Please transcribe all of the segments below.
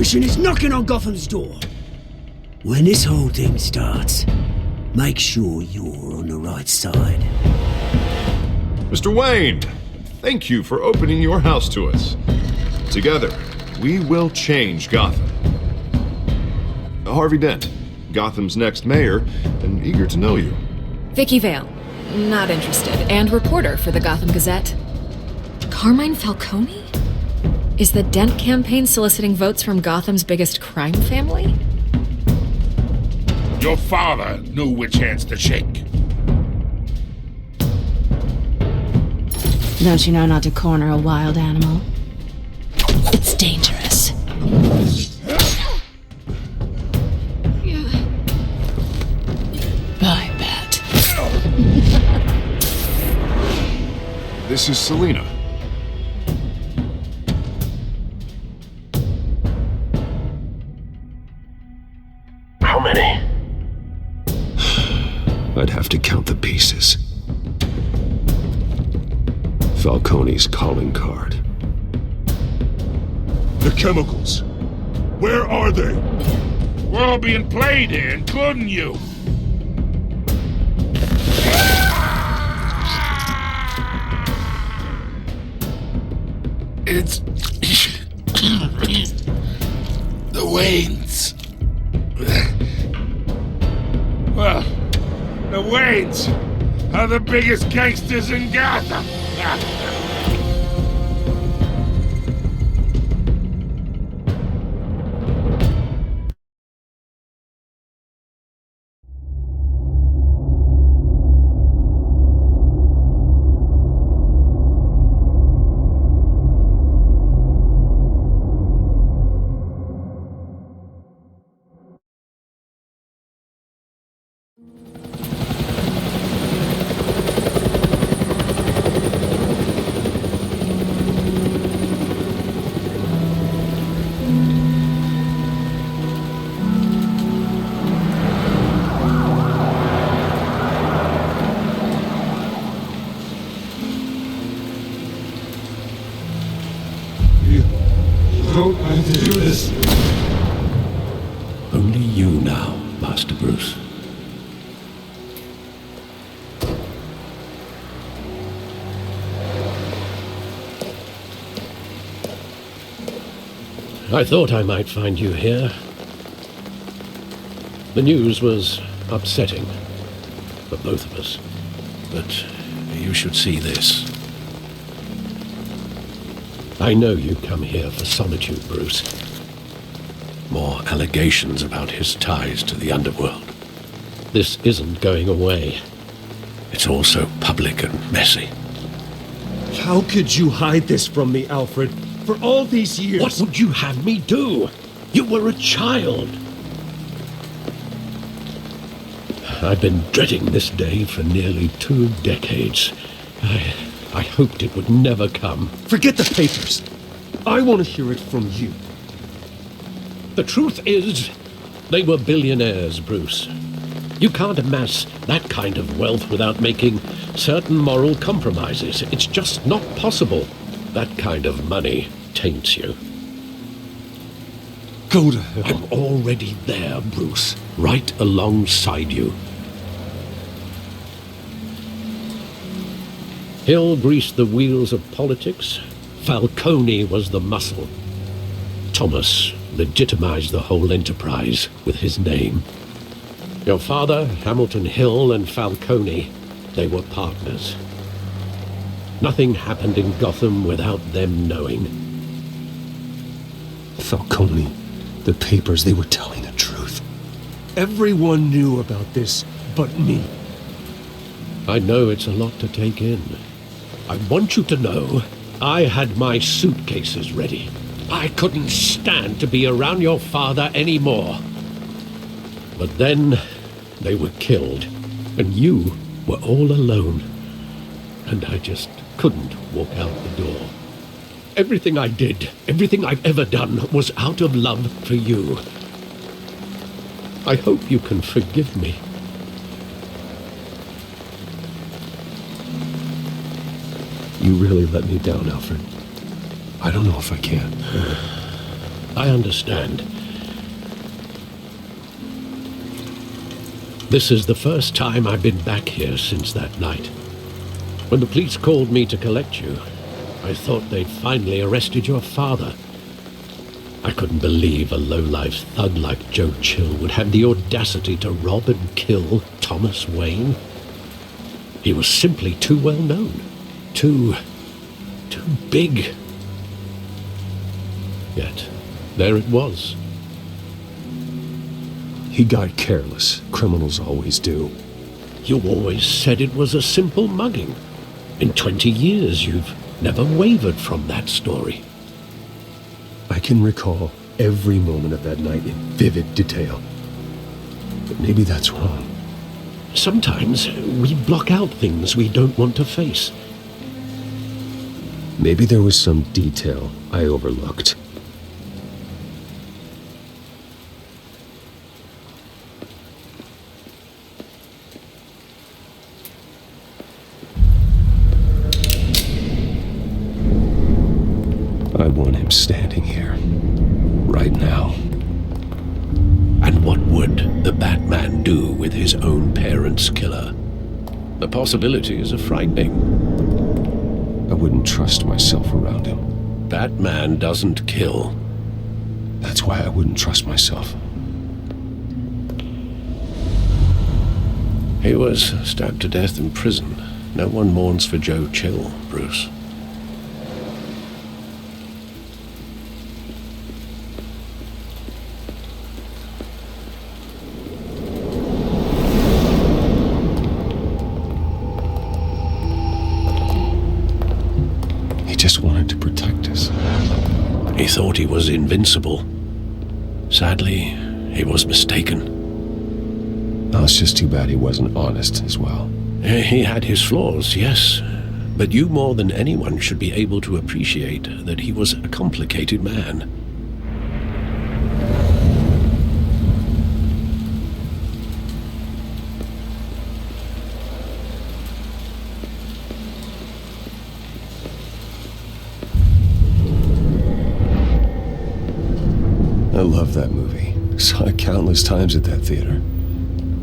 mission is knocking on Gotham's door. When this whole thing starts, make sure you're on the right side. Mr. Wayne, thank you for opening your house to us. Together, we will change Gotham. Harvey Dent, Gotham's next mayor, and eager to know you. Vicki Vale, not interested, and reporter for the Gotham Gazette. Carmine Falcone? Is the Dent campaign soliciting votes from Gotham's biggest crime family? Your father knew which hands to shake. Don't you know not to corner a wild animal? It's dangerous. I bet. This is Selina. How many? I'd have to count the pieces. Falcone's calling card. The chemicals. Where are they? We're all being played here, including you. It's... the Waynes. Well, the Waynes are the biggest gangsters in Gotham. Don't have to do this. Only you now, Master Bruce. I thought I might find you here. The news was upsetting for both of us, but you should see this. I know you come here for solitude, Bruce. More allegations about his ties to the underworld. This isn't going away. It's all so public and messy. How could you hide this from me, Alfred? For all these years... What would you have me do? You were a child. I've been dreading this day for nearly 2 decades. I hoped it would never come. Forget the papers. I want to hear it from you. The truth is, they were billionaires, Bruce. You can't amass that kind of wealth without making certain moral compromises. It's just not possible. That kind of money taints you. Go to hell. I'm already there, Bruce. Right alongside you. Hill greased the wheels of politics. Falcone was the muscle. Thomas legitimized the whole enterprise with his name. Your father, Hamilton Hill, and Falcone, they were partners. Nothing happened in Gotham without them knowing. Falcone, the papers, they were telling the truth. Everyone knew about this but me. I know it's a lot to take in. I want you to know I had my suitcases ready. I couldn't stand to be around your father anymore. But then they were killed, and you were all alone. And I just couldn't walk out the door. Everything I did, everything I've ever done, was out of love for you. I hope you can forgive me. You really let me down, Alfred. I don't know if I can. I understand. This is the first time I've been back here since that night. When the police called me to collect you, I thought they'd finally arrested your father. I couldn't believe a low-life thug like Joe Chill would have the audacity to rob and kill Thomas Wayne. He was simply too well known. Too big. Yet, there it was. He got careless. Criminals always do. You always said it was a simple mugging. In 20 years, you've never wavered from that story. I can recall every moment of that night in vivid detail. But maybe that's wrong. Sometimes we block out things we don't want to face. Maybe there was some detail I overlooked. I want him standing here, right now. And what would the Batman do with his own parents' killer? The possibilities are frightening. I wouldn't trust myself around him. Batman doesn't kill. That's why I wouldn't trust myself. He was stabbed to death in prison. No one mourns for Joe Chill, Bruce. Just wanted to protect us. He thought he was invincible. Sadly, he was mistaken. Oh, it's just too bad he wasn't honest as well. He had his flaws, yes. But you more than anyone should be able to appreciate that he was a complicated man. I love that movie. Saw it countless times at that theater.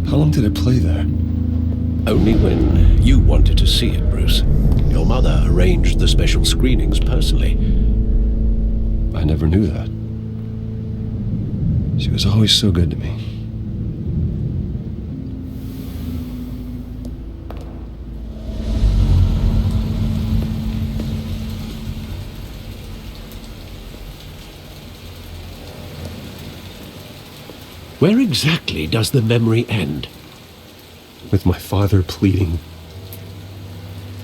How long did it play there? Only when you wanted to see it, Bruce. Your mother arranged the special screenings personally. I never knew that. She was always so good to me. Where exactly does the memory end? With my father pleading,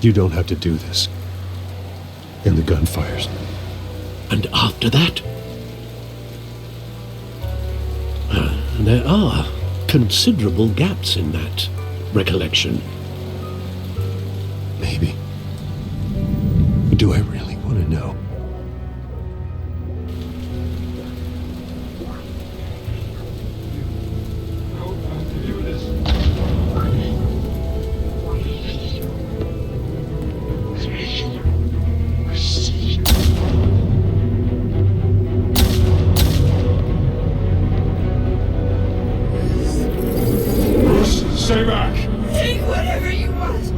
"You don't have to do this." And the gun fires. And after that? There are considerable gaps in that recollection. Maybe. But do I really want to know? Stay back! Take whatever you want.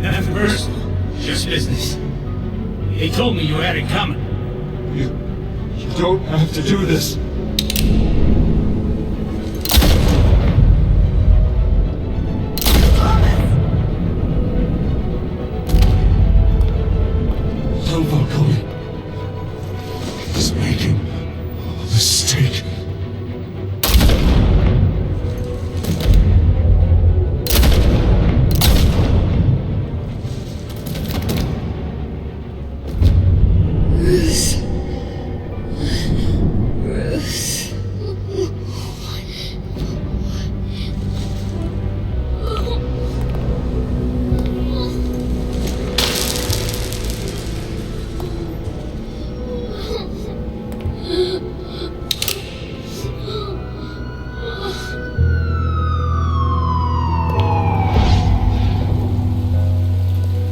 Nothing personal, just business. He told me you had it coming. You don't have to do this. Tom Falcone is making a mistake.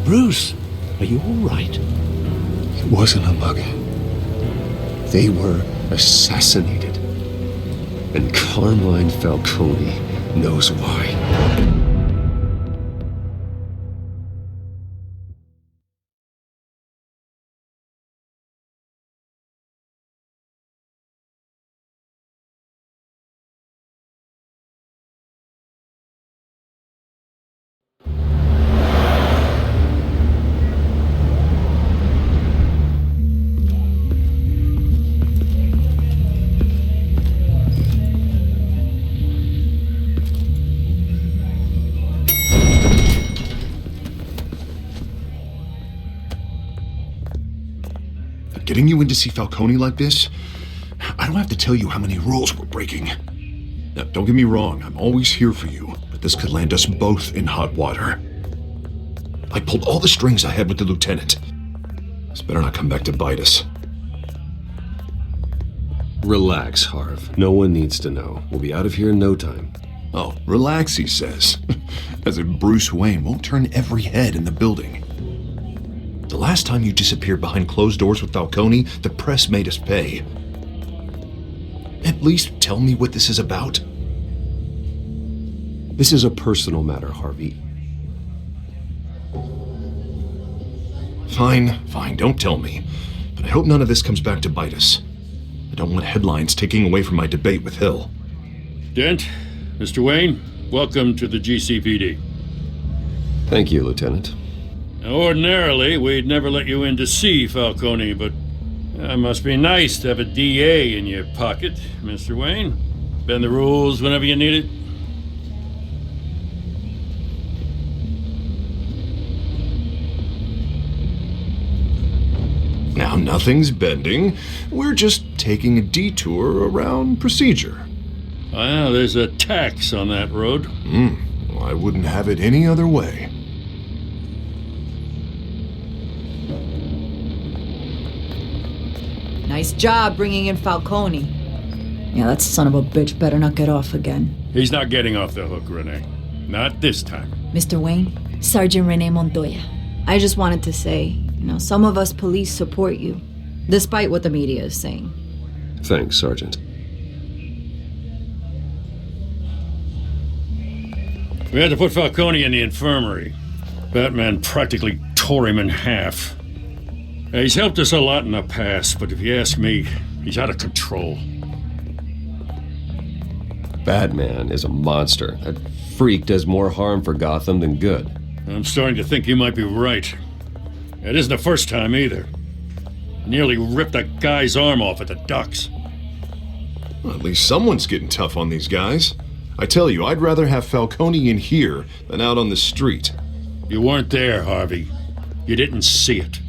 Bruce, are you all right? It wasn't a mugging. They were assassinated. And Carmine Falcone knows why. Getting you in to see Falcone like this? I don't have to tell you how many rules we're breaking. Now, don't get me wrong, I'm always here for you, but this could land us both in hot water. I pulled all the strings I had with the lieutenant. This better not come back to bite us. Relax, Harv. No one needs to know. We'll be out of here in no time. Oh, relax, he says. As if Bruce Wayne won't turn every head in the building. The last time you disappeared behind closed doors with Falcone, the press made us pay. At least tell me what this is about. This is a personal matter, Harvey. Fine, don't tell me. But I hope none of this comes back to bite us. I don't want headlines taking away from my debate with Hill. Dent, Mr. Wayne, welcome to the GCPD. Thank you, Lieutenant. Now, ordinarily, we'd never let you in to see Falcone, but it must be nice to have a DA in your pocket, Mr. Wayne. Bend the rules whenever you need it. Now, nothing's bending. We're just taking a detour around procedure. Well, there's a tax on that road. Well, I wouldn't have it any other way. Nice job bringing in Falcone. Yeah, that son of a bitch better not get off again. He's not getting off the hook, Renee. Not this time. Mr. Wayne, Sergeant Renee Montoya. I just wanted to say, some of us police support you, despite what the media is saying. Thanks, Sergeant. We had to put Falcone in the infirmary. Batman practically tore him in half. He's helped us a lot in the past, but if you ask me, he's out of control. Batman is a monster. That freak does more harm for Gotham than good. I'm starting to think you might be right. It isn't the first time either. Nearly ripped a guy's arm off at the docks. Well, at least someone's getting tough on these guys. I tell you, I'd rather have Falcone in here than out on the street. You weren't there, Harvey. You didn't see it.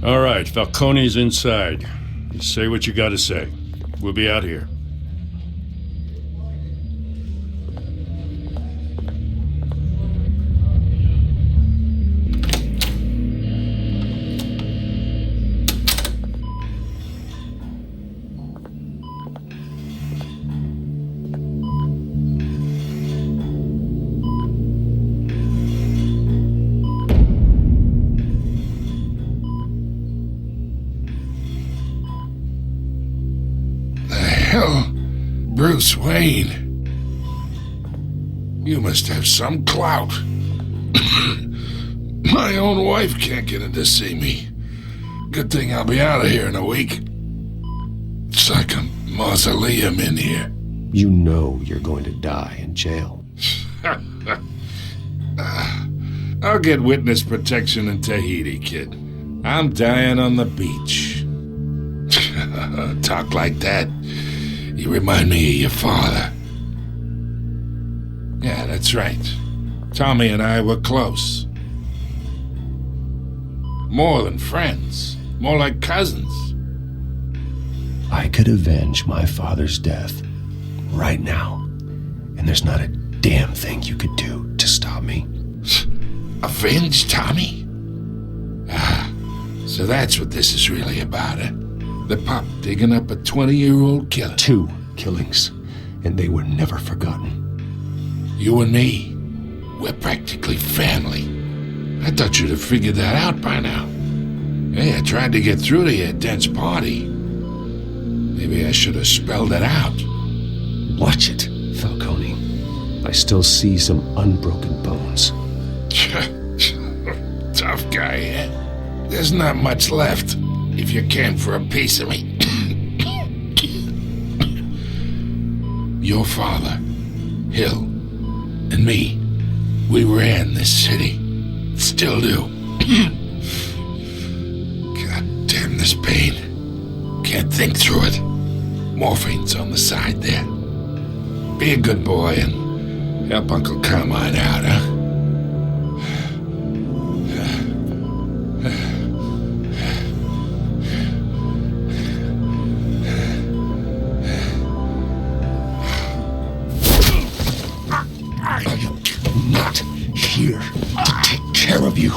All right, Falcone's inside. You say what you gotta say. We'll be out here. Bruce Wayne. You must have some clout. My own wife can't get in to see me. Good thing I'll be out of here in a week. It's like a mausoleum in here. You know you're going to die in jail. I'll get witness protection in Tahiti, kid. I'm dying on the beach. Talk like that. You remind me of your father. Yeah, that's right. Tommy and I were close. More than friends. More like cousins. I could avenge my father's death right now, and there's not a damn thing you could do to stop me. Avenge Tommy? So that's what this is really about, eh? The pup digging up a 20-year-old killer. 2 killings, and they were never forgotten. You and me, we're practically family. I thought you'd have figured that out by now. Hey, I tried to get through to you at Dent's party. Maybe I should have spelled it out. Watch it, Falcone. I still see some unbroken bones. Tough guy, eh? There's not much left, if you came for a piece of me. Your father, Hill, and me, we ran this city. Still do. God damn this pain. Can't think through it. Morphine's on the side there. Be a good boy and help Uncle Carmine out, huh? Not here to take care of you.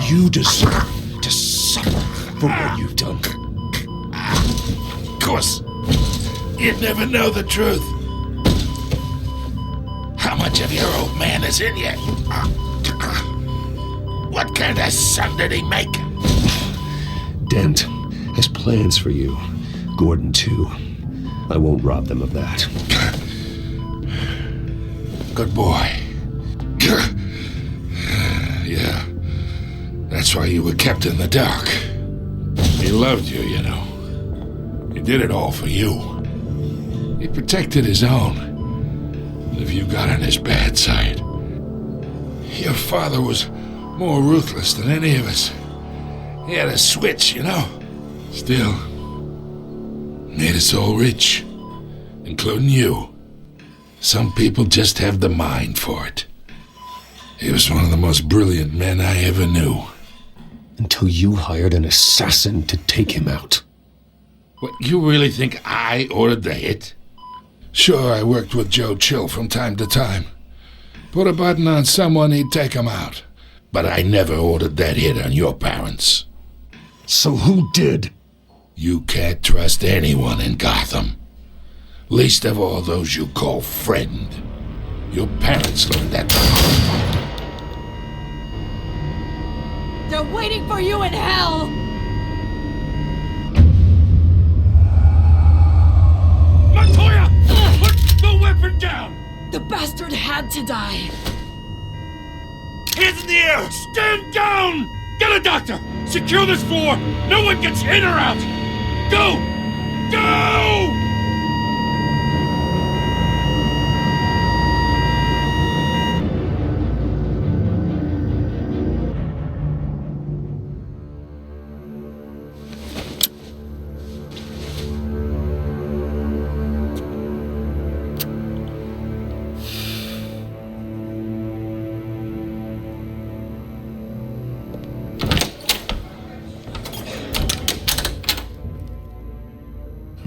You deserve to suffer for what you've done. Of course, you'd never know the truth. How much of your old man is in you? What kind of son did he make? Dent has plans for you. Gordon, too. I won't rob them of that. Good boy. Yeah. That's why you were kept in the dark. He loved you, you know. He did it all for you. He protected his own. If you got on his bad side. Your father was more ruthless than any of us. He had a switch, you know. Still, made us all rich, including you. Some people just have the mind for it. He was one of the most brilliant men I ever knew. Until you hired an assassin to take him out. What, you really think I ordered the hit? Sure, I worked with Joe Chill from time to time. Put a button on someone, he'd take him out. But I never ordered that hit on your parents. So who did? You can't trust anyone in Gotham. Least of all those you call friend. Your parents learned that. They're waiting for you in hell! Montoya! Put the weapon down! The bastard had to die. Hands in the air! Stand down! Get a doctor! Secure this floor! No one gets in or out! Go! Go!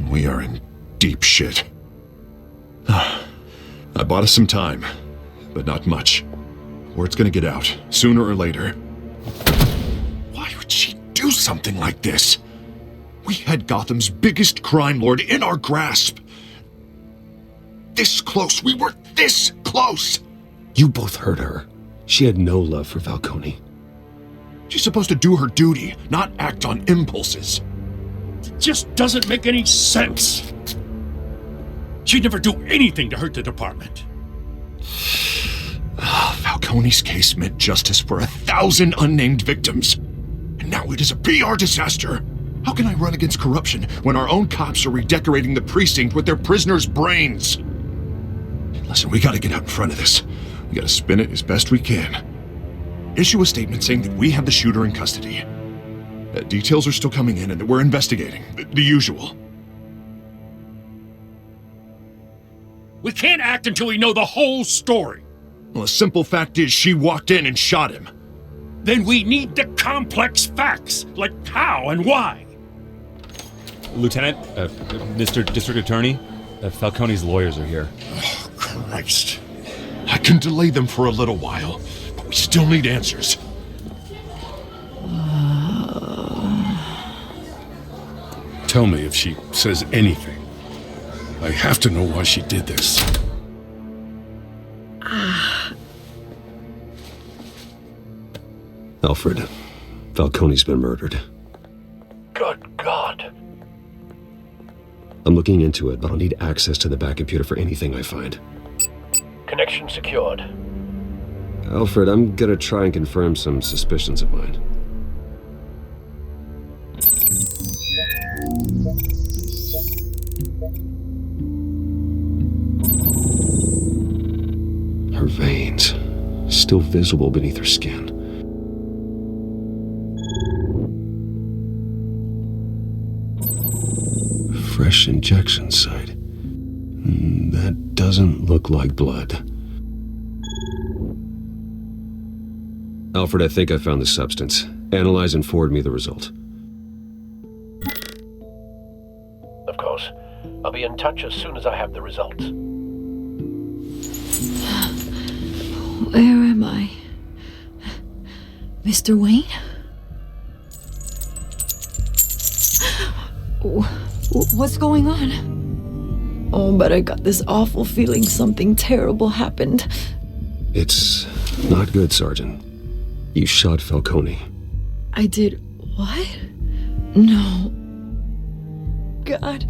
We are in deep shit. I bought us some time, but not much. Word's gonna get out, sooner or later. Why would she do something like this? We had Gotham's biggest crime lord in our grasp. This close, we were this close! You both hurt her. She had no love for Falcone. She's supposed to do her duty, not act on impulses. It just doesn't make any sense. She'd never do anything to hurt the department. Falcone's case meant justice for 1,000 unnamed victims. And now it is a PR disaster. How can I run against corruption when our own cops are redecorating the precinct with their prisoners' brains? Listen, we gotta get out in front of this. We gotta spin it as best we can. Issue a statement saying that we have the shooter in custody. Details are still coming in and that we're investigating. The usual. We can't act until we know the whole story. Well, the simple fact is she walked in and shot him. Then we need the complex facts, like how and why. Lieutenant, Mr. District Attorney, Falcone's lawyers are here. Oh, Christ. I can delay them for a little while, but we still need answers. Tell me if she says anything. I have to know why she did this. Alfred, Falcone's been murdered. I'm looking into it, but I'll need access to the back computer for anything I find. Connection secured. Alfred, I'm gonna try and confirm some suspicions of mine. Her veins, still visible beneath her skin. Fresh injection site. That doesn't look like blood. Alfred, I think I found the substance. Analyze and forward me the result. Of course. I'll be in touch as soon as I have the results. Where am I? Mr. Wayne? What's going on? Oh, but I got this awful feeling something terrible happened. It's not good, Sergeant. You shot Falcone. I did what? No. God,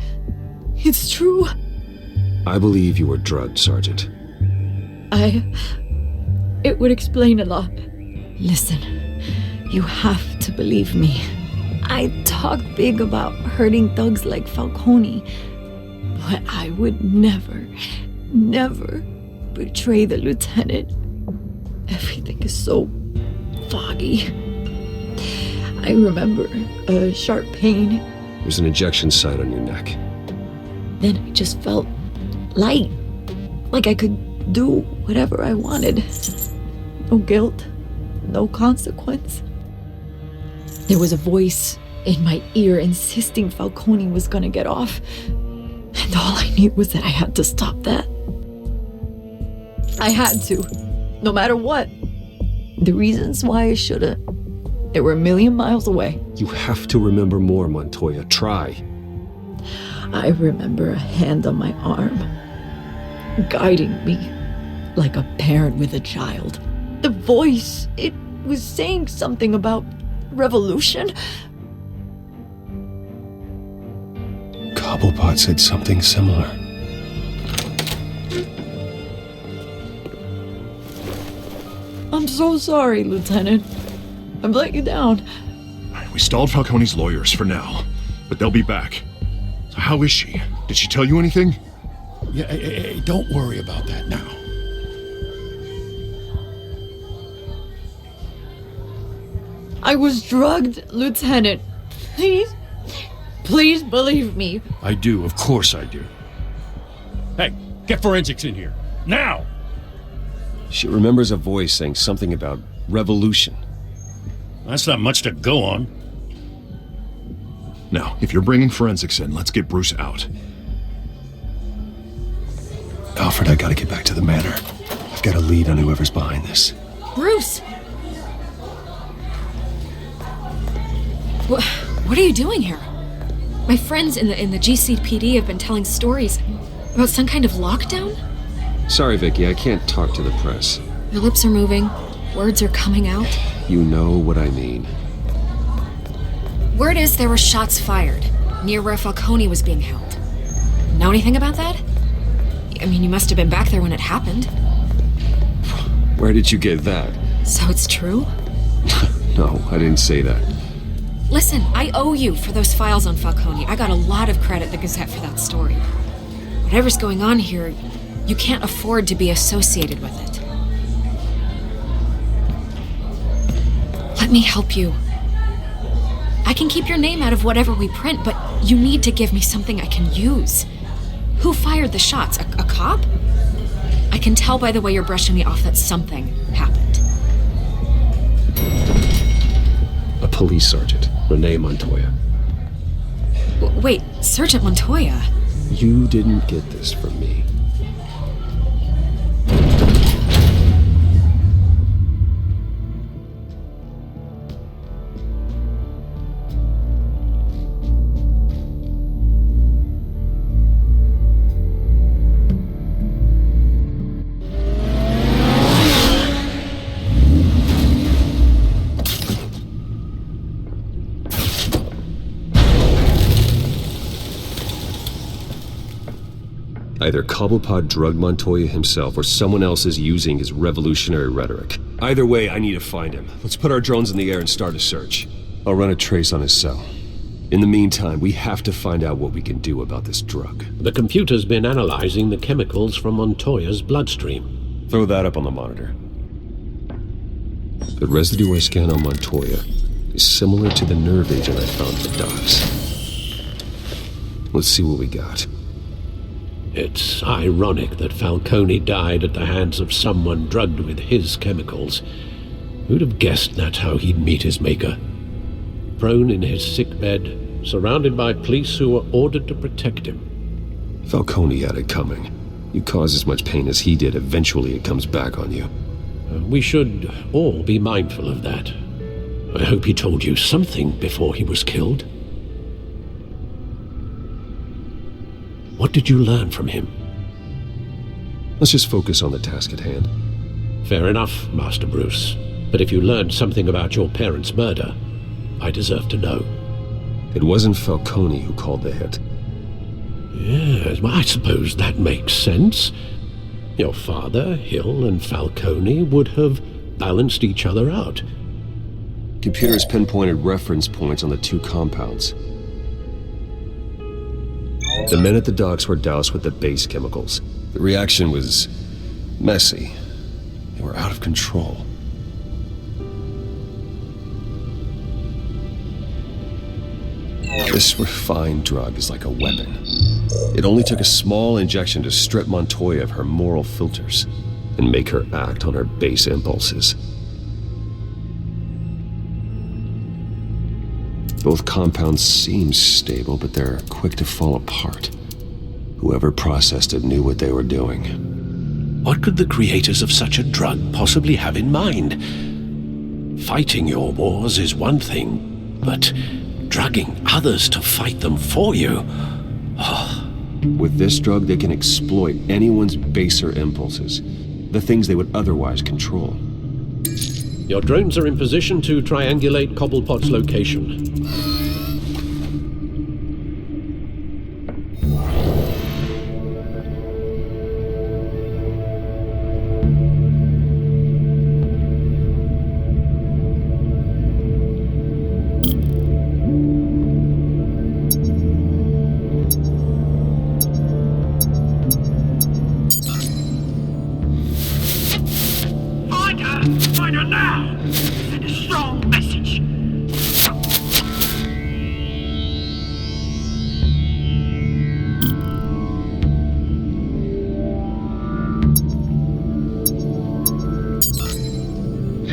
it's true. I believe you were drugged, Sergeant. It would explain a lot. Listen, you have to believe me. I talk big about hurting thugs like Falcone, but I would never betray the lieutenant. Everything is so foggy. I remember a sharp pain. There's an injection site on your neck. Then I just felt light, like I could do whatever I wanted. No guilt, no consequence. There was a voice in my ear insisting Falcone was gonna get off. And all I knew was that I had to stop that. I had to, no matter what. The reasons why I shouldn't, they were a million miles away. You have to remember more, Montoya. Try. I remember a hand on my arm, guiding me like a parent with a child. The voice, it was saying something about revolution. Cobblepot said something similar. I'm so sorry, Lieutenant. I've let you down. We stalled Falcone's lawyers for now, but they'll be back. So how is she? Did she tell you anything? Yeah, hey, don't worry about that now. I was drugged, Lieutenant. Please believe me. I do, of course I do. Hey, get forensics in here. Now! She remembers a voice saying something about revolution. That's not much to go on. Now, if you're bringing forensics in, let's get Bruce out. Alfred, I gotta get back to the manor. I've got a lead on whoever's behind this. Bruce! What are you doing here? My friends in the GCPD have been telling stories about some kind of lockdown? Sorry, Vicki, I can't talk to the press. Your lips are moving. Words are coming out. You know what I mean. Word is there were shots fired near where Falcone was being held. Know anything about that? I mean, you must have been back there when it happened. Where did you get that? So it's true? No, I didn't say that. Listen, I owe you for those files on Falcone. I got a lot of credit at the Gazette for that story. Whatever's going on here, you can't afford to be associated with it. Let me help you. I can keep your name out of whatever we print, but you need to give me something I can use. Who fired the shots? A cop? I can tell by the way you're brushing me off that something happened. A police sergeant, Renee Montoya. Wait, Sergeant Montoya? You didn't get this from me. Either Cobblepot drugged Montoya himself or someone else is using his revolutionary rhetoric. Either way, I need to find him. Let's put our drones in the air and start a search. I'll run a trace on his cell. In the meantime, we have to find out what we can do about this drug. The computer's been analyzing the chemicals from Montoya's bloodstream. Throw that up on the monitor. The residue I scan on Montoya is similar to the nerve agent I found at the docks. Let's see what we got. It's ironic that Falcone died at the hands of someone drugged with his chemicals. Who'd have guessed that's how he'd meet his maker? Prone in his sickbed, surrounded by police who were ordered to protect him. Falcone had it coming. You cause as much pain as he did, eventually it comes back on you. We should all be mindful of that. I hope he told you something before he was killed. What did you learn from him? Let's just focus on the task at hand. Fair enough, Master Bruce. But if you learned something about your parents' murder, I deserve to know. It wasn't Falcone who called the hit. Yes, well, I suppose that makes sense. Your father, Hill, and Falcone would have balanced each other out. Computers pinpointed reference points on the two compounds. The men at the docks were doused with the base chemicals. The reaction was messy. They were out of control. This refined drug is like a weapon. It only took a small injection to strip Montoya of her moral filters and make her act on her base impulses. Both compounds seem stable, but they're quick to fall apart. Whoever processed it knew what they were doing. What could the creators of such a drug possibly have in mind? Fighting your wars is one thing, but drugging others to fight them for you? With this drug, they can exploit anyone's baser impulses, the things they would otherwise control. Your drones are in position to triangulate Cobblepot's location. Find her now! Send a strong message!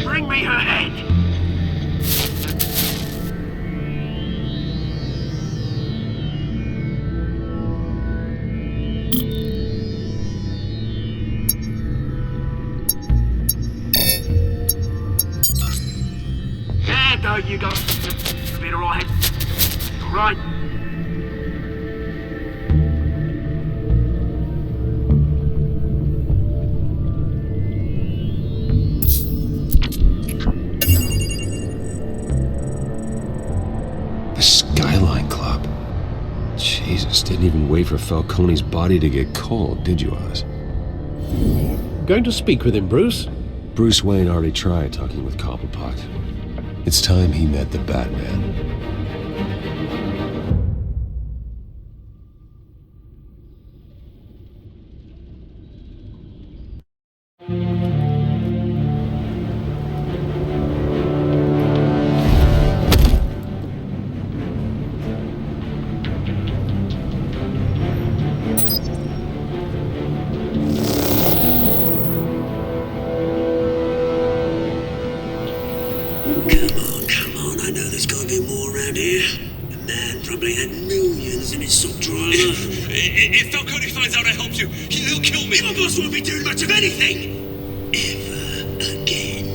Bring me her head! There you go. You'll be alright. Alright. The Skyline Club. Jesus, didn't even wait for Falcone's body to get cold, did you, Oz? Going to speak with him, Bruce? Bruce Wayne already tried talking with Cobblepot. It's time he met the Batman. If Falcone finds out I helped you, he'll kill me. Your boss won't be doing much of anything. Ever again.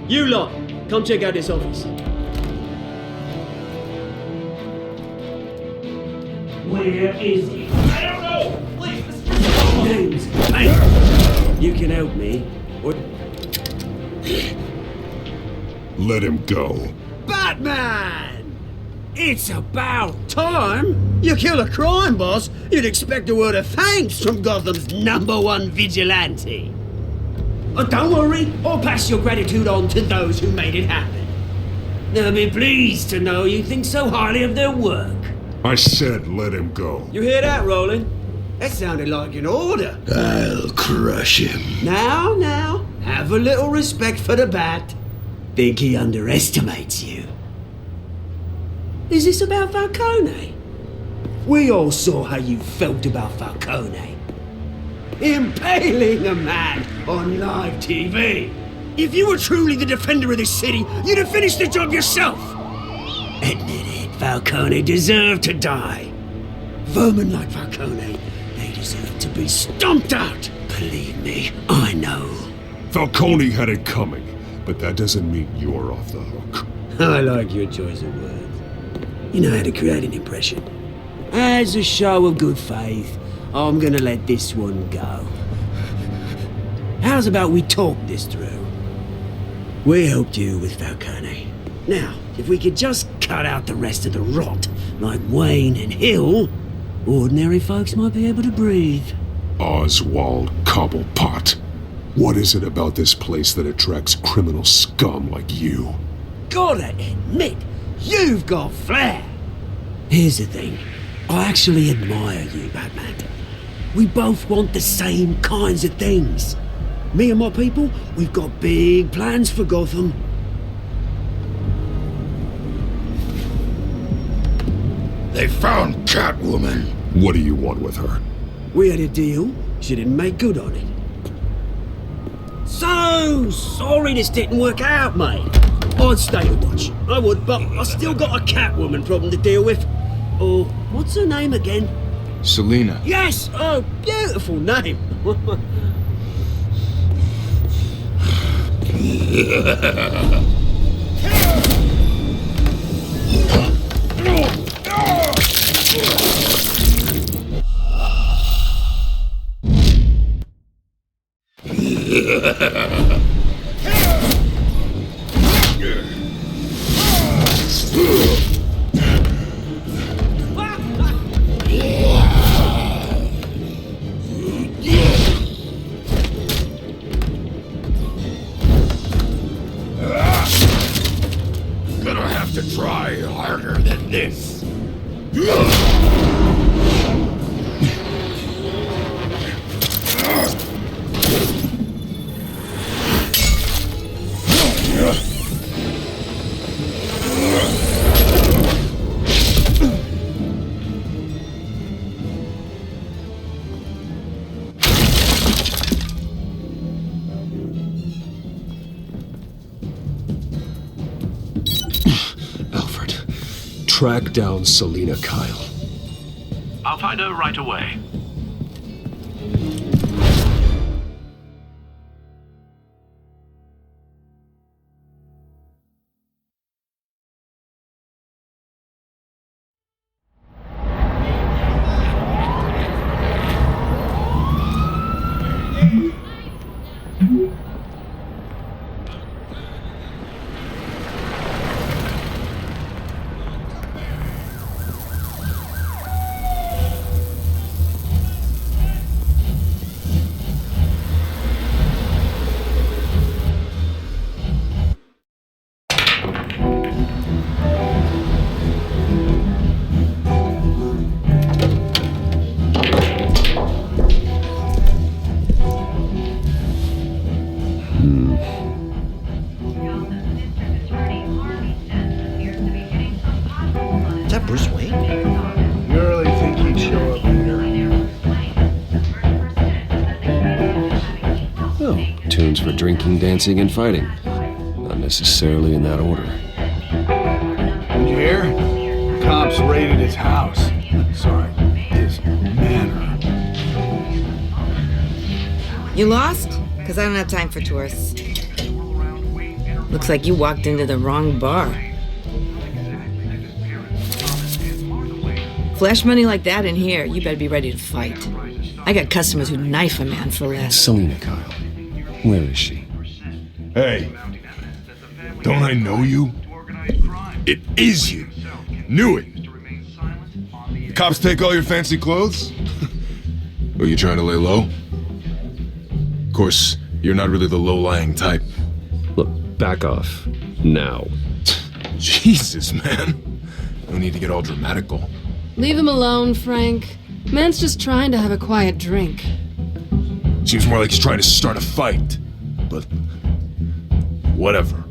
You lot, come check out this office. Where is he? I don't know! Please, Mr. Name's Hey! You can help me, or... Let him go. Batman! It's about time! You kill a crime boss, you'd expect a word of thanks from Gotham's #1 vigilante. But don't worry, I'll pass your gratitude on to those who made it happen. They'll be pleased to know you think so highly of their work. I said let him go. You hear that, Roland? That sounded like an order. I'll crush him. Now, have a little respect for the Bat. Think he underestimates you. Is this about Falcone? We all saw how you felt about Falcone. Impaling a man on live TV. If you were truly the defender of this city, you'd have finished the job yourself. Admit it, Falcone deserved to die. Vermin like Falcone, they deserve to be stomped out. Believe me, I know. Falcone had it coming, but that doesn't mean you're off the hook. I like your choice of words. You know how to create an impression. As a show of good faith, I'm gonna let this one go. How's about we talk this through? We helped you with Falcone. Now, if we could just cut out the rest of the rot, like Wayne and Hill, ordinary folks might be able to breathe. Oswald Cobblepot. What is it about this place that attracts criminal scum like you? Gotta admit, you've got flair. Here's the thing. I actually admire you, Batman. We both want the same kinds of things. Me and my people, we've got big plans for Gotham. They found Catwoman. What do you want with her? We had a deal. She didn't make good on it. So sorry this didn't work out, mate. I'd stay to watch. I would, but I still got a Catwoman problem to deal with. Oh, what's her name again? Selina. Yes! Oh, beautiful name. Gonna have to try harder than this. Track down Selina Kyle. I'll find her right away. Tunes for drinking, dancing, and fighting. Not necessarily in that order. Did you hear? Cops raided his house. Sorry, his manor. You lost? Because I don't have time for tourists. Looks like you walked into the wrong bar. Flash money like that in here, you better be ready to fight. I got customers who knife a man for less. Selina, Kyle. Where is she? Hey, don't I know you? It is you. Knew it. Cops take all your fancy clothes? Are you trying to lay low? Of course, you're not really the low-lying type. Look, back off. Now. Jesus, man. No need to get all dramatical. Leave him alone, Frank. Man's just trying to have a quiet drink. Seems more like he's trying to start a fight. But whatever.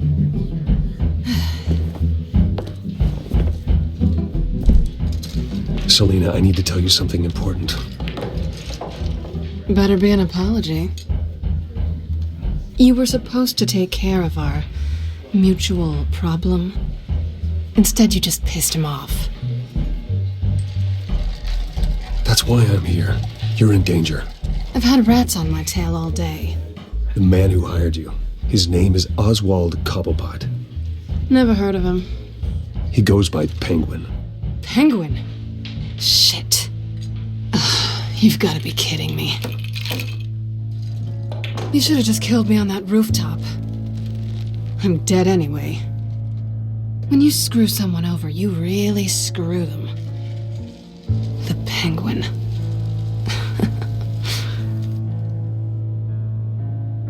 Selina, I need to tell you something important. Better be an apology. You were supposed to take care of our mutual problem. Instead, you just pissed him off. That's why I'm here. You're in danger. I've had rats on my tail all day. The man who hired you. His name is Oswald Cobblepot. Never heard of him. He goes by Penguin. Penguin? Shit. Ugh, you've got to be kidding me. You should have just killed me on that rooftop. I'm dead anyway. When you screw someone over, you really screw them. The Penguin.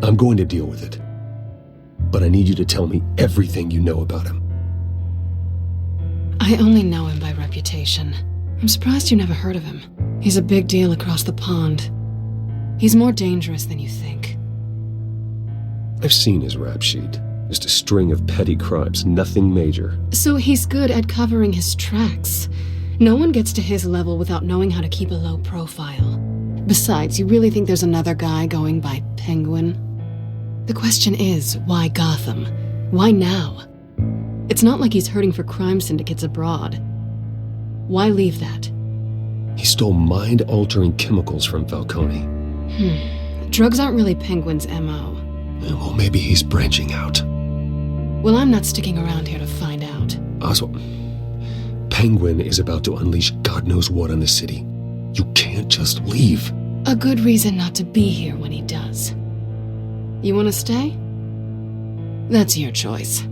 I'm going to deal with it. But I need you to tell me everything you know about him. I only know him by reputation. I'm surprised you never heard of him. He's a big deal across the pond. He's more dangerous than you think. I've seen his rap sheet. Just a string of petty crimes, nothing major. So he's good at covering his tracks. No one gets to his level without knowing how to keep a low profile. Besides, you really think there's another guy going by Penguin? The question is, why Gotham? Why now? It's not like he's hurting for crime syndicates abroad. Why leave that? He stole mind-altering chemicals from Falcone. Drugs aren't really Penguin's MO. Well, maybe he's branching out. Well, I'm not sticking around here to find out. Oswald, Penguin is about to unleash God knows what on the city. You can't just leave. A good reason not to be here when he does. You want to stay? That's your choice.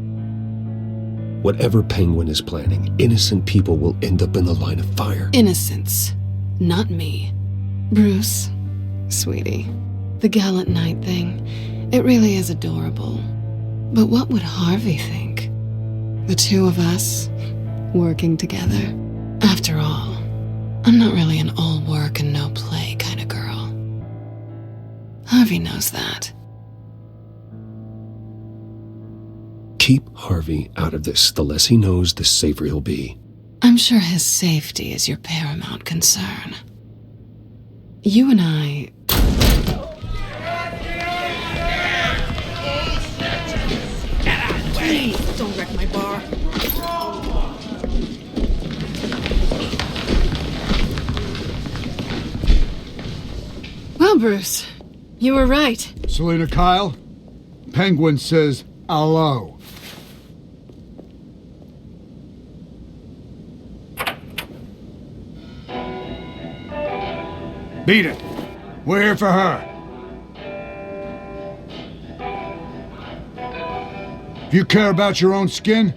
Whatever Penguin is planning, innocent people will end up in the line of fire. Innocence, not me. Bruce, sweetie, the gallant knight thing, it really is adorable. But what would Harvey think? The two of us, working together. After all, I'm not really an all work and no play kind of girl. Harvey knows that. Keep Harvey out of this. The less he knows, the safer he'll be. I'm sure his safety is your paramount concern. You and I... Please, don't wreck my bar. Well, Bruce, you were right. Selina, Kyle, Penguin says hello. Beat it. We're here for her. If you care about your own skin,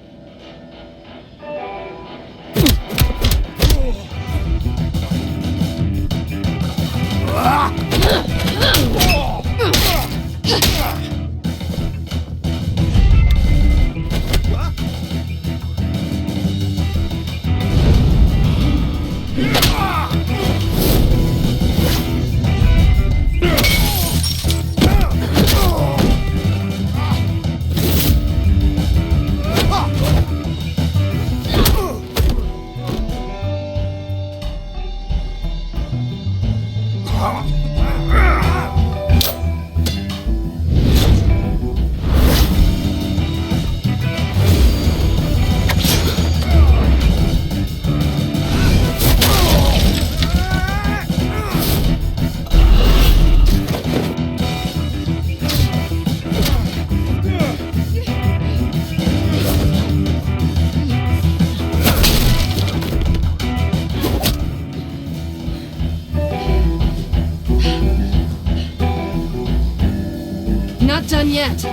not done yet.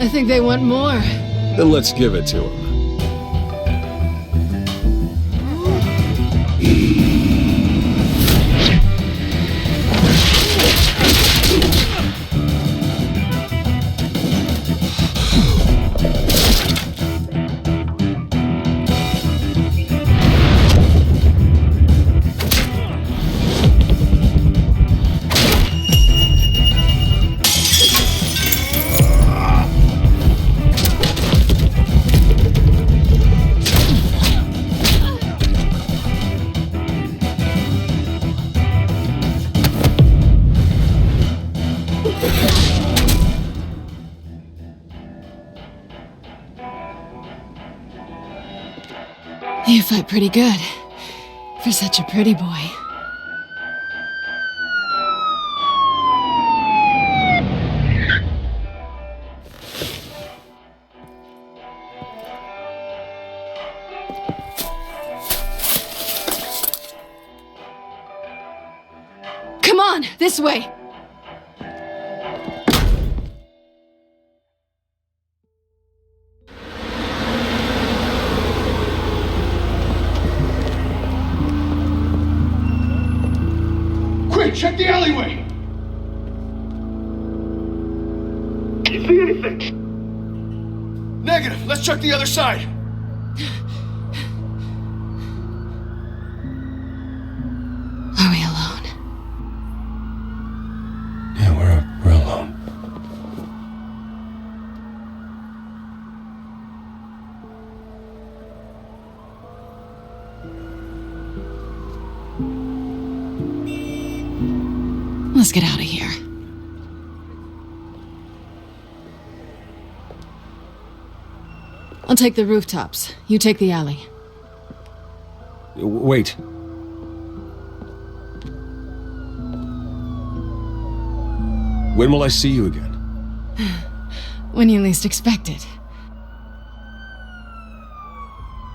I think they want more. Then let's give it to him. You fight pretty good. For such a pretty boy. Come on, this way! Check the alleyway! You see anything? Negative. Let's check the other side. Are we alone? Yeah, we're alone. Let's get out of here. I'll take the rooftops. You take the alley. Wait. When will I see you again? When you least expect it.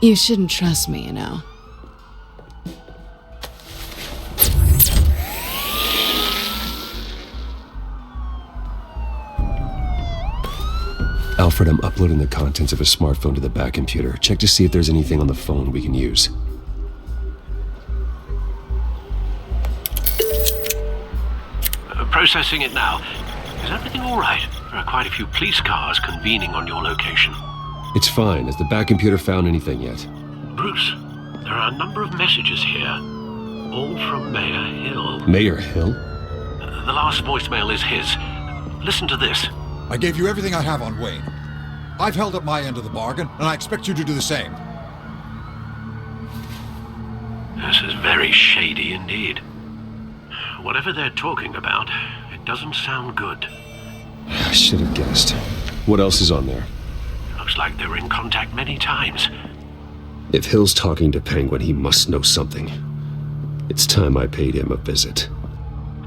You shouldn't trust me, you know. Alfred, I'm uploading the contents of a smartphone to the back computer. Check to see if there's anything on the phone we can use. Processing it now. Is everything all right? There are quite a few police cars convening on your location. It's fine. Has the back computer found anything yet? Bruce, there are a number of messages here. All from Mayor Hill. Mayor Hill? The last voicemail is his. Listen to this. I gave you everything I have on Wayne. I've held up my end of the bargain, and I expect you to do the same. This is very shady indeed. Whatever they're talking about, it doesn't sound good. I should have guessed. What else is on there? Looks like they were in contact many times. If Hill's talking to Penguin, he must know something. It's time I paid him a visit.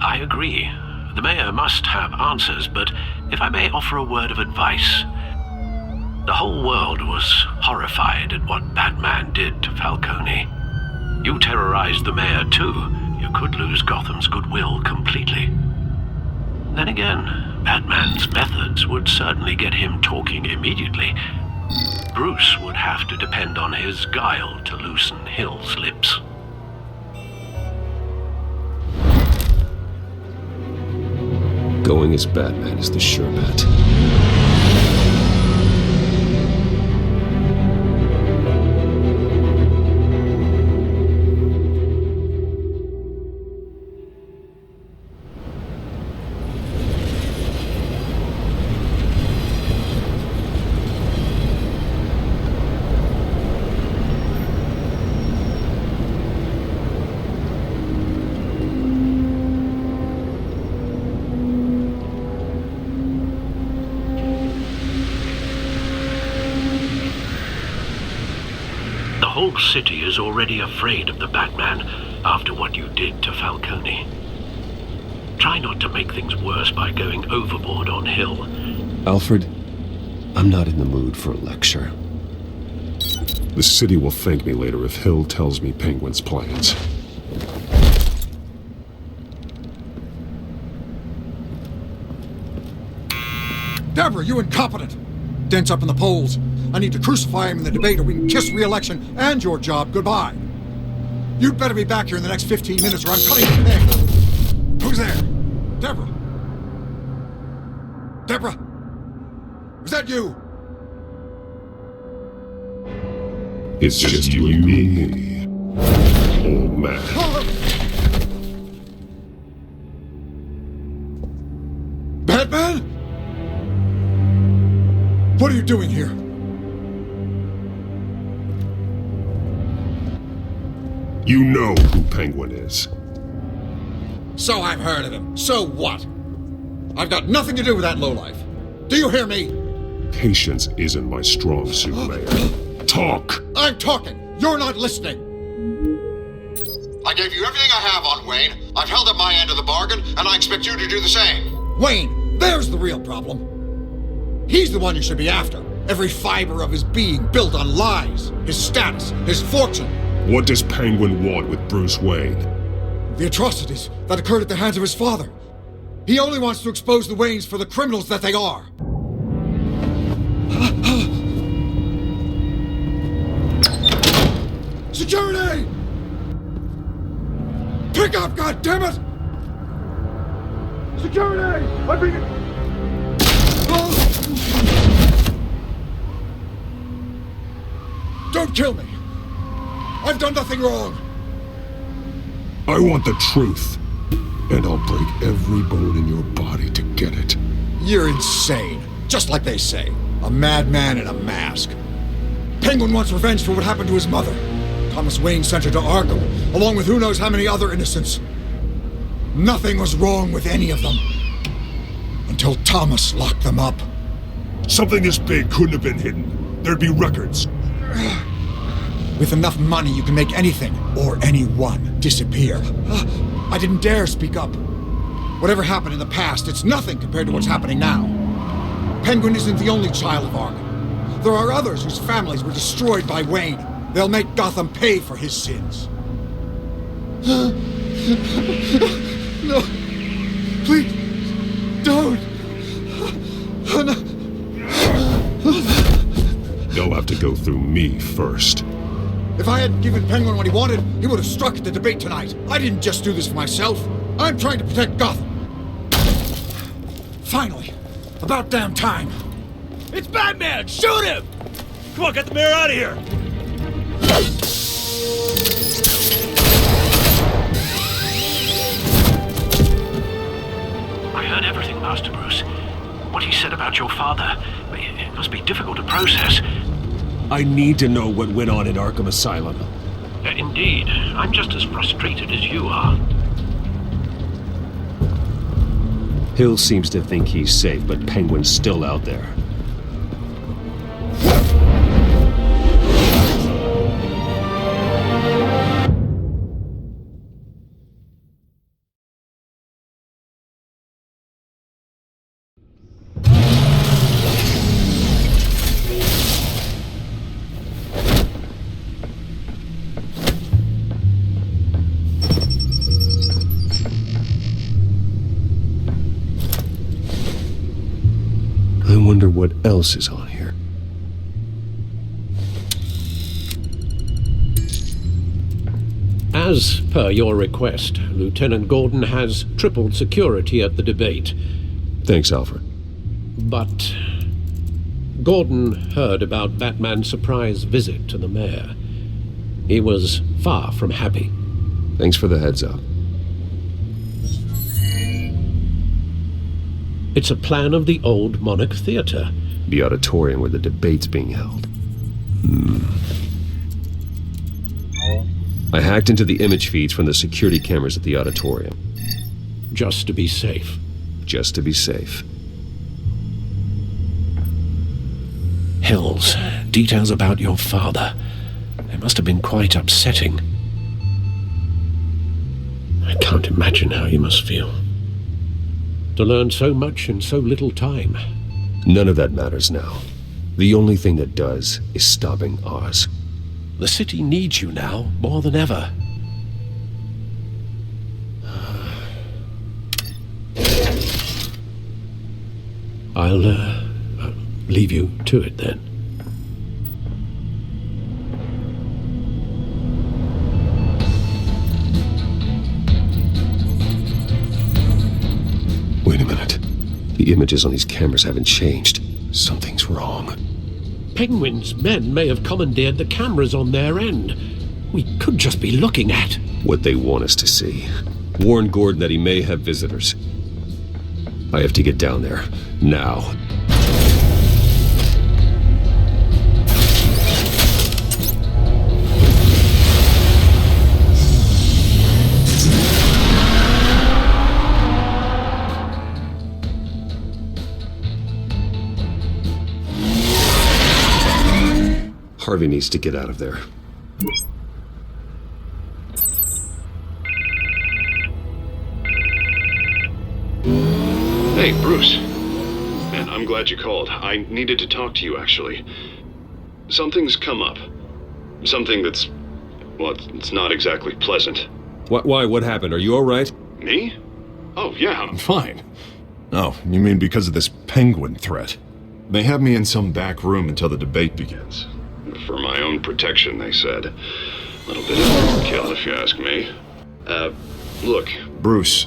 I agree. The mayor must have answers, but if I may offer a word of advice. The whole world was horrified at what Batman did to Falcone. You terrorized the mayor too. You could lose Gotham's goodwill completely. Then again, Batman's methods would certainly get him talking immediately. Bruce would have to depend on his guile to loosen Hill's lips. Going as Batman is the sure bet. whole city is already afraid of the Batman after what you did to Falcone. Try not to make things worse by going overboard on Hill. Alfred, I'm not in the mood for a lecture. The city will thank me later if Hill tells me Penguin's plans. Deborah, you incompetent! Dent's up in the polls. I need to crucify him in the debate or we can kiss re-election and your job goodbye. You'd better be back here in the next 15 minutes or I'm cutting your pig. Who's there? Deborah? Deborah? Is that you? It's just you and me, old man. Batman? What are you doing here? You know who Penguin is. So I've heard of him. So what? I've got nothing to do with that lowlife. Do you hear me? Patience isn't my strong suit, Mayor. Talk! I'm talking! You're not listening! I gave you everything I have on Wayne. I've held up my end of the bargain, and I expect you to do the same. Wayne, there's the real problem. He's the one you should be after. Every fiber of his being built on lies, his status, his fortune. What does Penguin want with Bruce Wayne? The atrocities that occurred at the hands of his father. He only wants to expose the Waynes for the criminals that they are. Security! Pick up, goddammit! Security! I'm being... Don't kill me! I've done nothing wrong! I want the truth, and I'll break every bone in your body to get it. You're insane. Just like they say. A madman in a mask. Penguin wants revenge for what happened to his mother. Thomas Wayne sent her to Arkham, along with who knows how many other innocents. Nothing was wrong with any of them. Until Thomas locked them up. Something this big couldn't have been hidden. There'd be records. With enough money, you can make anything, or anyone, disappear. I didn't dare speak up. Whatever happened in the past, it's nothing compared to what's happening now. Penguin isn't the only child of Arkham. There are others whose families were destroyed by Wayne. They'll make Gotham pay for his sins. No. Please, don't. You'll have to go through me first. If I hadn't given Penguin what he wanted, he would have struck at the debate tonight. I didn't just do this for myself. I'm trying to protect Gotham. Finally. About damn time. It's Batman! Shoot him! Come on, get the mayor out of here! I heard everything, Master Bruce. What he said about your father, it must be difficult to process. I need to know what went on in Arkham Asylum. Indeed. I'm just as frustrated as you are. Hill seems to think he's safe, but Penguin's still out there. I wonder what else is on here. As per your request, Lieutenant Gordon has tripled security at the debate. Thanks, Alfred. But Gordon heard about Batman's surprise visit to the mayor. He was far from happy. Thanks for the heads up. It's a plan of the old Monarch Theater. The auditorium where the debate's being held. I hacked into the image feeds from the security cameras at the auditorium. Just to be safe. Just to be safe. Hills, details about your father. It must have been quite upsetting. I can't imagine how you must feel. To learn so much in so little time. None of that matters now. The only thing that does is stopping Oz. The city needs you now, more than ever. I'll leave you to it then. Wait a minute. The images on these cameras haven't changed. Something's wrong. Penguin's men may have commandeered the cameras on their end. We could just be looking at what they want us to see. Warn Gordon that he may have visitors. I have to get down there. Now. Harvey needs to get out of there. Hey, Bruce. Man, I'm glad you called. I needed to talk to you, actually. Something's come up. Something that's... well, it's not exactly pleasant. Why? What happened? Are you alright? Me? Oh, yeah, I'm fine. Oh, you mean because of this penguin threat? They have me in some back room until the debate begins. For my own protection, they said. A little bit of overkill, if you ask me. Look, Bruce,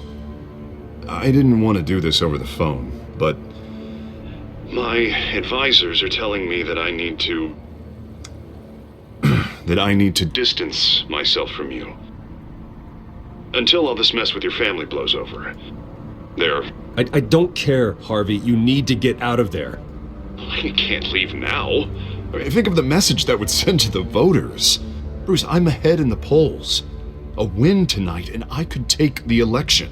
I didn't want to do this over the phone, but my advisors are telling me that I need to... that I need to distance myself from you. Until all this mess with your family blows over. I don't care, Harvey. You need to get out of there. I can't leave now. I mean, think of the message that would send to the voters. Bruce, I'm ahead in the polls. A win tonight, and I could take the election.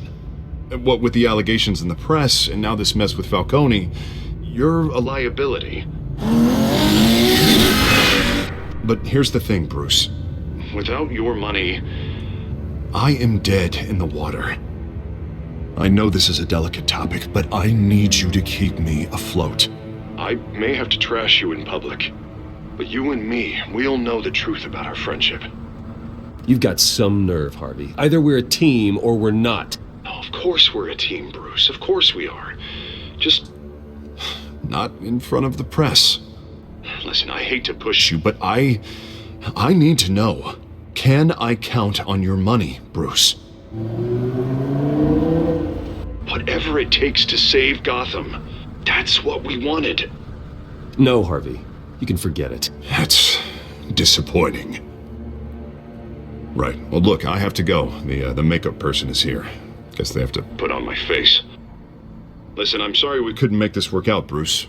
What with the allegations in the press, and now this mess with Falcone, you're a liability. But here's the thing, Bruce. Without your money, I am dead in the water. I know this is a delicate topic, but I need you to keep me afloat. I may have to trash you in public, but you and me, we'll know the truth about our friendship. You've got some nerve, Harvey. Either we're a team or we're not. Oh, of course we're a team, Bruce. Of course we are. Just not in front of the press. Listen, I hate to push you, but I need to know. Can I count on your money, Bruce? Whatever it takes to save Gotham. That's what we wanted. No, Harvey. You can forget it. That's disappointing. Right. Well, look, I have to go. The makeup person is here. Guess they have to put on my face. Listen, I'm sorry we couldn't make this work out, Bruce.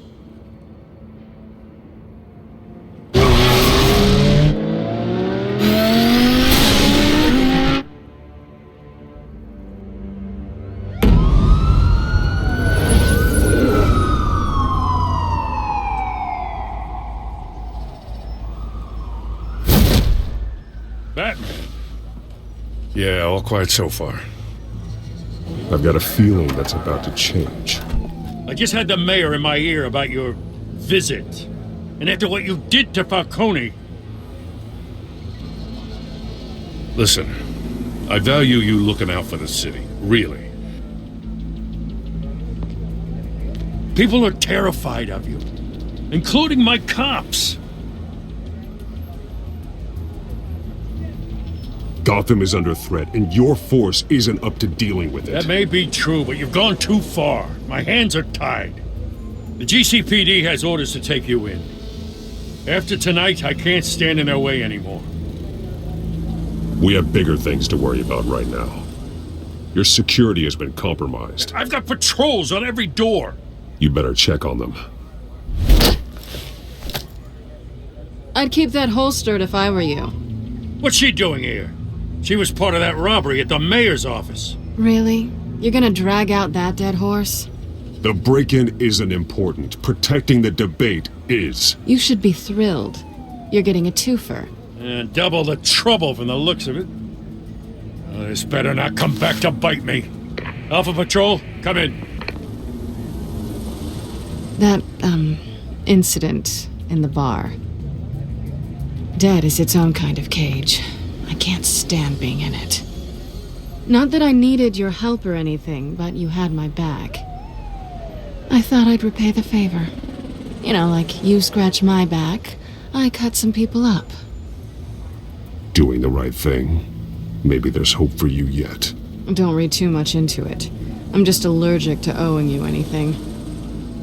Batman? Yeah, all quiet so far. I've got a feeling that's about to change. I just had the mayor in my ear about your visit. And after what you did to Falcone... Listen, I value you looking out for the city, really. People are terrified of you, including my cops. Gotham is under threat, and your force isn't up to dealing with it. That may be true, but you've gone too far. My hands are tied. The GCPD has orders to take you in. After tonight, I can't stand in their way anymore. We have bigger things to worry about right now. Your security has been compromised. I've got patrols on every door. You better check on them. I'd keep that holstered if I were you. What's she doing here? She was part of that robbery at the mayor's office. Really? You're gonna drag out that dead horse? The break-in isn't important. Protecting the debate is. You should be thrilled. You're getting a twofer. And double the trouble from the looks of it. Well, this better not come back to bite me. Alpha Patrol, come in. That, incident in the bar. Dead is its own kind of cage. I can't stand being in it. Not that I needed your help or anything, but you had my back. I thought I'd repay the favor. You know, like you scratch my back, I cut some people up. Doing the right thing. Maybe there's hope for you yet. Don't read too much into it. I'm just allergic to owing you anything.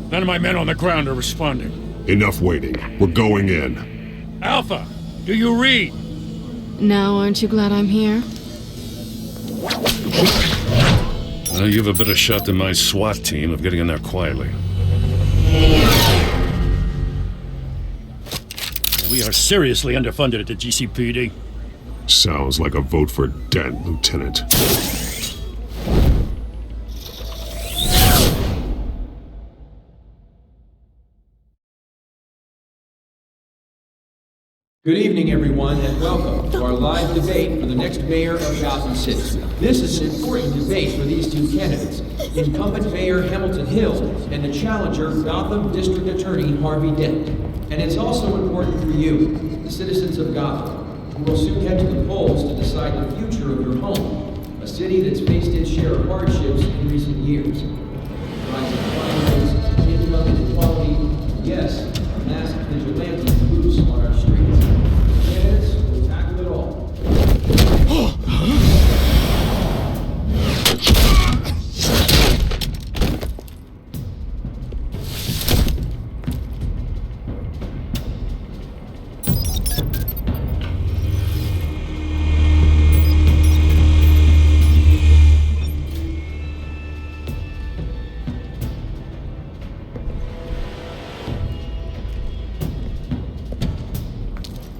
None of my men on the ground are responding. Enough waiting. We're going in. Alpha, do you read? Now, aren't you glad I'm here? Well, you have a better shot than my SWAT team of getting in there quietly. We are seriously underfunded at the GCPD. Sounds like a vote for Dent, Lieutenant. Good evening, everyone, and welcome to our live debate for the next mayor of Gotham City. This is an important debate for these two candidates, incumbent Mayor Hamilton Hill and the challenger, Gotham District Attorney Harvey Dent. And it's also important for you, the citizens of Gotham, who will soon head to the polls to decide the future of your home, a city that's faced its share of hardships in recent years. Rising crime rates, income inequality, yes, a masked vigilante loose on our streets. Candidates will tackle it all.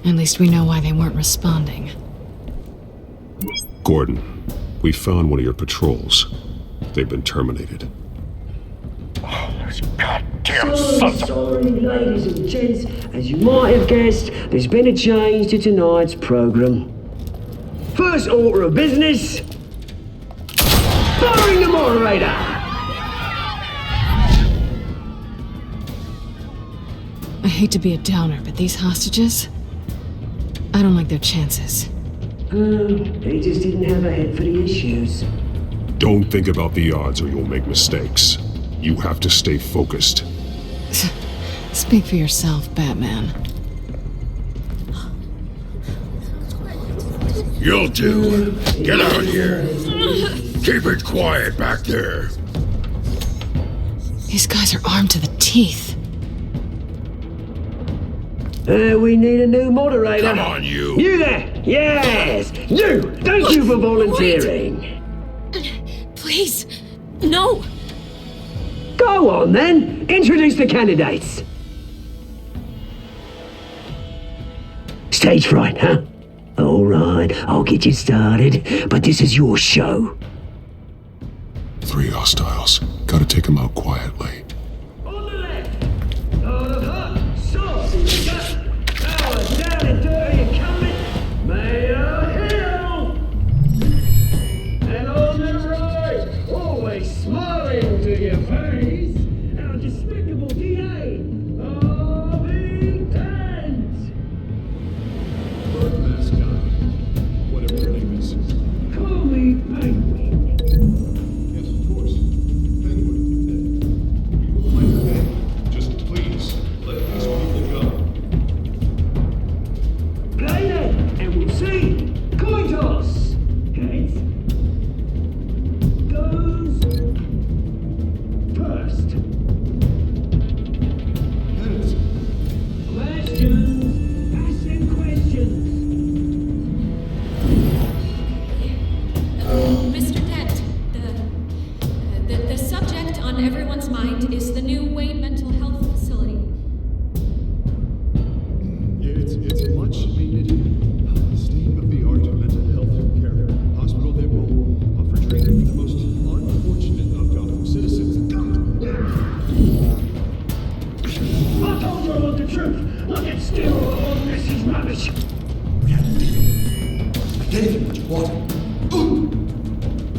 At least we know why they weren't responding. Gordon, we found one of your patrols. They've been terminated. Goddamn sorry, ladies and gents. As you might have guessed, there's been a change to tonight's program. First order of business, firing the moderator. I hate to be a downer, but these hostages, I don't like their chances. They just didn't have a head for the issues. Don't think about the odds or you'll make mistakes. You have to stay focused. Speak for yourself, Batman. You'll do. Get out here. Keep it quiet back there. These guys are armed to the teeth. We need a new moderator. Come on, you. You there. Yes. You. Thank you for volunteering. Please. No. Go on, then. Introduce the candidates. Stage fright, huh? All right, I'll get you started, but this is your show. 3 hostiles. Gotta take them out quietly. On the left, Lord of Hot, saucy gut, power down and dirty and coming, Mayor Hill. And on the right, always smiling to your face, our despicable DA, Harvey Dent. Bird mascot. Whatever her name is. Call me Penguin. Yes, of course. Penguin. We will find her name. Just please, let these people go. Play then, and we'll see. Coin toss. Heads. Goes first. Heads. Questions. Ask them questions. Mr. Dent, the subject on everyone's mind is the new Wayne Mental Health Facility. It's a much needed state-of-the-art mental health care hospital that will offer treatment for the most unfortunate of Gotham citizens. I told you all the truth. Look at still all this is rubbish. We have to deal. I gave you what you wanted.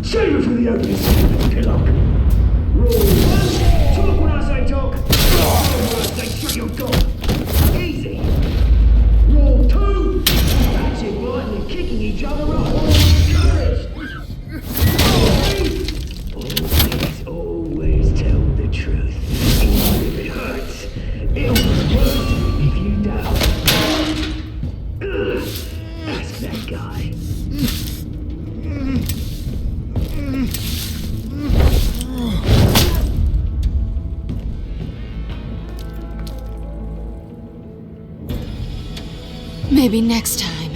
Save it for the ugly side, Pillock. Rule 1, talk when I say talk. When I say shut your gob. Easy. Rule 2, backseat biting and kicking each other up while we're encouraged. Always tell the truth, even if it hurts. It'll be worse if you don't. Ask that guy. Maybe next time.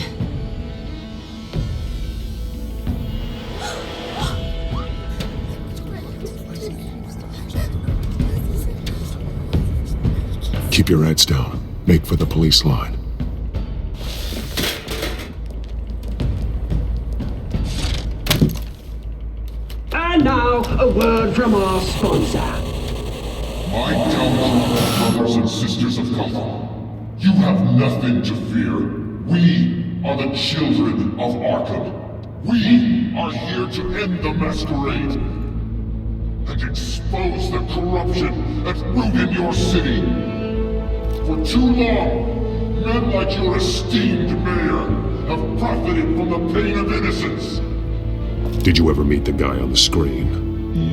Keep your heads down. Make for the police line. And now, a word from our sponsor. My gallant brothers and sisters of Gotham, you have nothing to fear. We are the children of Arkham. We are here to end the masquerade and expose the corruption that's rooted in your city. For too long, men like your esteemed mayor have profited from the pain of innocence. Did you ever meet the guy on the screen?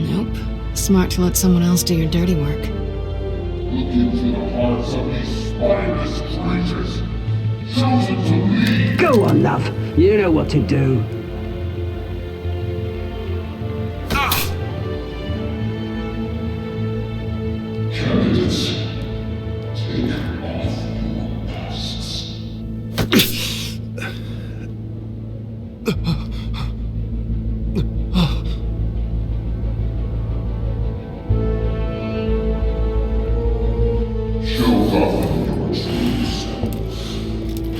Nope. Smart to let someone else do your dirty work. Look into the hearts of these spineless creatures, chosen to lead. Go on, love. You know what to do. Candidates, take off your masks.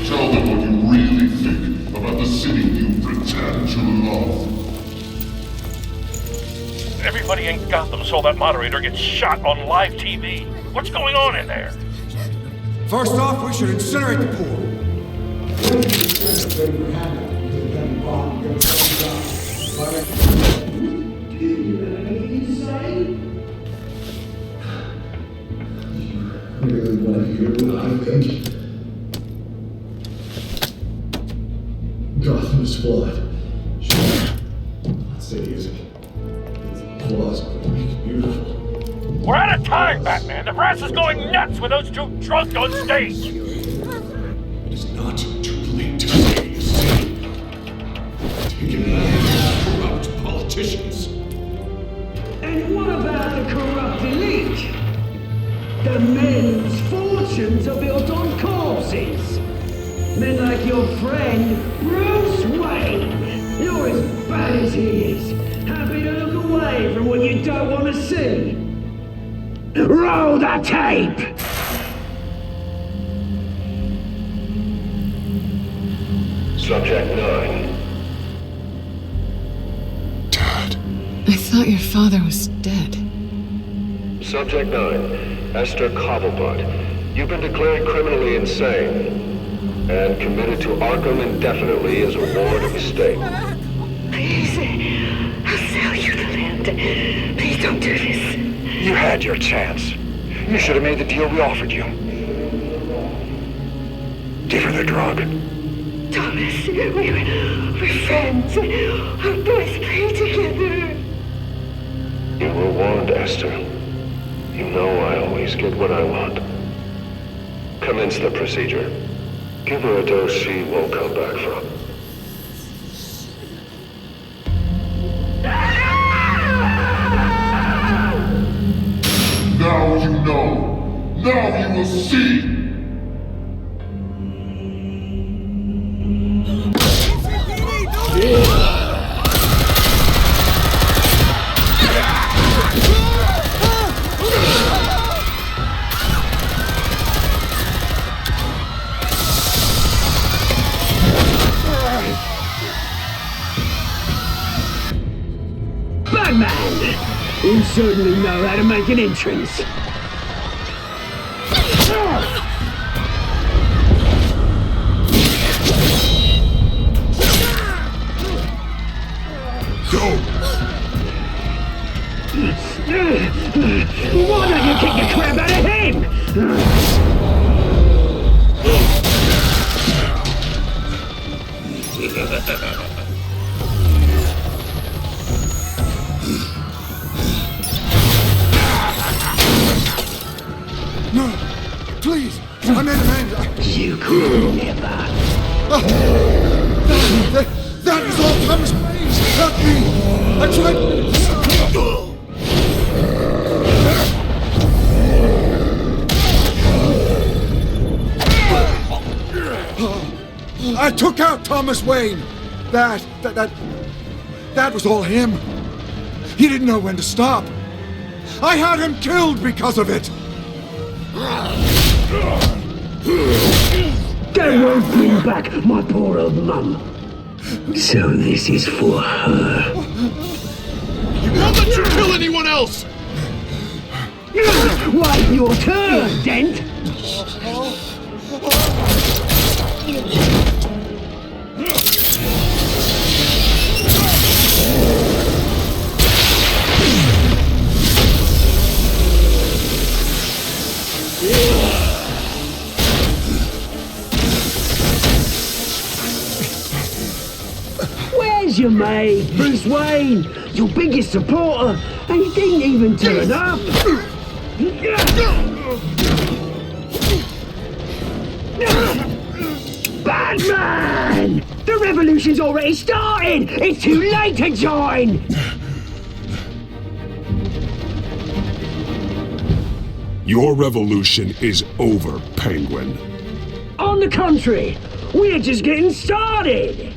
Tell them what you really think about the city you pretend to love. Everybody in Gotham saw that moderator get shot on live TV. What's going on in there? First off, we should incinerate the pool. Really want to hear what I think? Gotham is flawed. Sure. Not city isn't. Its flaws make it beautiful. We're out of time, Batman. The press is going nuts with those two drunk on stage. It is not too late to save the city. Taking the corrupt politicians. And what about the corrupt elite? The men whose fortunes are built on corpses. Men like your friend, Bruce Wayne. You're as bad as he is. Happy to look away from what you don't want to see. Roll the tape! Subject 9. I thought your father was dead. Subject 9, Esther Cobblepot. You've been declared criminally insane and committed to Arkham indefinitely as a ward of the state. Please, I'll sell you the land. Please don't do this. You had your chance. You should have made the deal we offered you. Give her the drug. Thomas, we're friends. Our boys play together. You were warned, Esther. You know I always get what I want. Commence the procedure. Give her a dose she won't come back from. Now you know. Now you will see. Batman! You certainly know how to make an entrance. No, please, I made amends. You could never. That was all Thomas Wayne. Help me. I tried. I took out Thomas Wayne. That was all him. He didn't know when to stop. I had him killed because of it. That won't bring back my poor old mum. So this is for her. You won't let you kill anyone else! Wait your turn, Dent! Where's your mate, Bruce Wayne? Your biggest supporter, and he didn't even turn up! Batman! The revolution's already started! It's too late to join! Your revolution is over, Penguin. On the contrary, we're just getting started!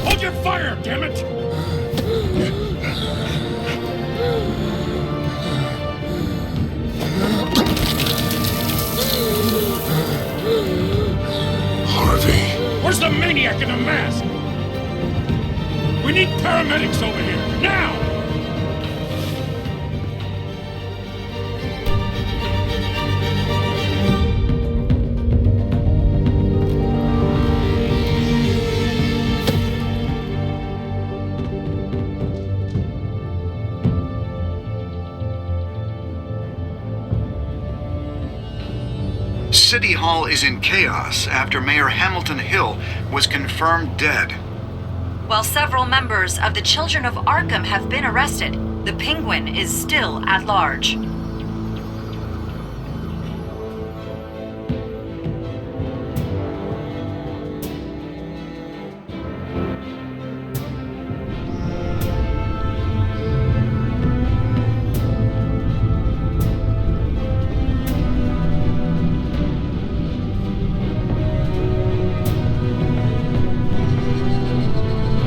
Hold your fire, damn it! Harvey. Where's the maniac in the mask? We need paramedics over here, now! City Hall is in chaos after Mayor Hamilton Hill was confirmed dead. While several members of the Children of Arkham have been arrested, the Penguin is still at large.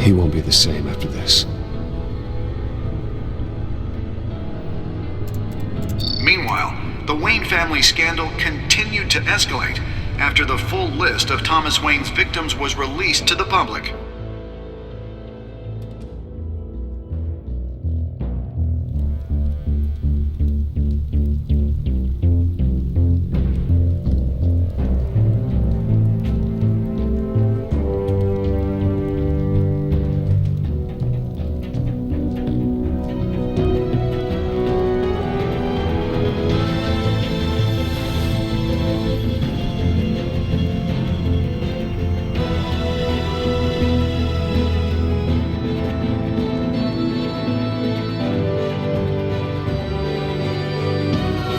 He won't be the same after this. Meanwhile, the Wayne family scandal continued to escalate after the full list of Thomas Wayne's victims was released to the public.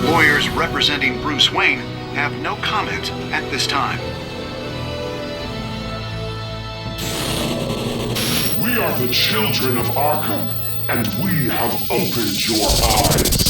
Lawyers representing Bruce Wayne have no comment at this time. We are the children of Arkham, and we have opened your eyes.